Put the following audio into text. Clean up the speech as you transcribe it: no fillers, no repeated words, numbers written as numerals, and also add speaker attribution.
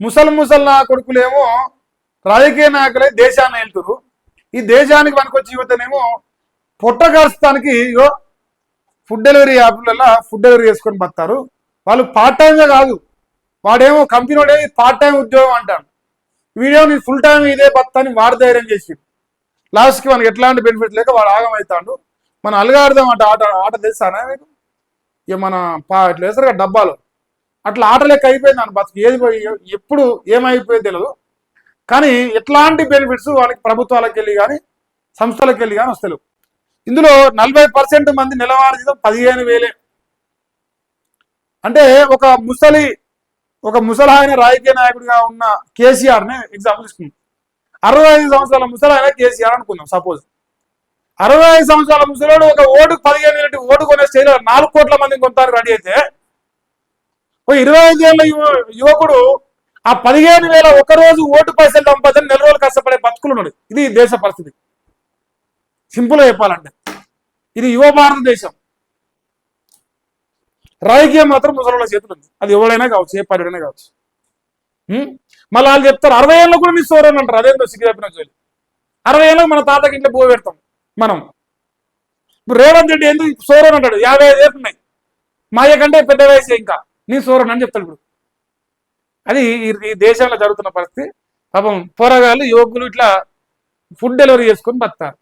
Speaker 1: ముసలి నా కొడుకులేమో రాజకీయ నాయకులై దేశాన్ని వెళ్తురు. ఈ దేశానికి పనికొచ్చి యువతనేమో పొట్టగడస్తానికి ఇగో ఫుడ్ డెలివరీ యాప్లలో ఫుడ్ డెలివరీ చేసుకొని బతారు. వాళ్ళు పార్ట్ టైంగా కాదు, వాడేమో కంపెనీ వాడే పార్ట్ టైం ఉద్యోగం అంటాడు. వీడియో నీ ఫుల్ టైం ఇదే బతాని వాడు ధైర్యం చేసి లాస్ట్కి మనకి ఎట్లాంటి బెనిఫిట్ లేక వాడు ఆగమవుతాడు. మన అల్గార్థం ఆట ఆట తెలుసానా మీకు? ఇక మన ఇట్లా వేస్తారు కదా డబ్బాలు, అట్లా ఆట లెక్క అయిపోయింది అని బతుకు. ఏది ఎప్పుడు ఏమైపోయింది తెలియదు. కానీ ఎట్లాంటి బెనిఫిట్స్ వాళ్ళకి ప్రభుత్వాలకు వెళ్ళి కానీ సంస్థలకు వెళ్ళి కానీ వస్తలేవు. ఇందులో 40% మంది నెలవారీ జీతం 15,000. అంటే ఒక ముసలాయన రాజకీయ నాయకుడిగా ఉన్న కేసీఆర్ని ఎగ్జాంపుల్ తీసుకుందాం. 65 సంవత్సరాల ముసలాయన కేసీఆర్ అనుకుందాం. సపోజ్ 65 సంవత్సరాల ముసలాడు ఒక ఓటుకు 15,000 ఓటు కొనే స్టేజ్ 4 కోట్ల మందిని కొంటానికి రెడీ అయితే, ఒక 25 ఏళ్ళ యువకుడు ఆ 15,000 ఒక రోజు ఓటు పైసలు సంపాదని 4 రోజులు కష్టపడే బతుకులున్నాడు. ఇది దేశ పరిస్థితి. సింపుల్గా చెప్పాలంటే ఇది యువ భారతదేశం. రాజకీయం మాత్రం ముసలిళ్ళ చేతులు ఉంది. అది ఎవరైనా కావచ్చు, ఏ పర్యటన కావచ్చు. మళ్ళీ వాళ్ళు చెప్తారు 60 ఏళ్ళకు కూడా నీ సోరని అంటారు. అదేందో సిగ్గు తప్పిన జోలి. 60 ఏళ్ళకి మన తాతకి ఇంట్లో పువ్వు పెడతాం మనం. ఇప్పుడు రేవంత్ రెడ్డి ఎందుకు సోరని అంటాడు? 55 ఏళ్ళు ఉన్నాయి, మా అయ్య కంటే పెద్ద వయసు ఇంకా, నీ సోరని అని చెప్తాడు. ఇప్పుడు అది ఈ దేశంలో జరుగుతున్న పరిస్థితి. పాపం పోరగాళ్ళు యువకులు ఇట్లా ఫుడ్ డెలివరీ చేసుకొని బతారు.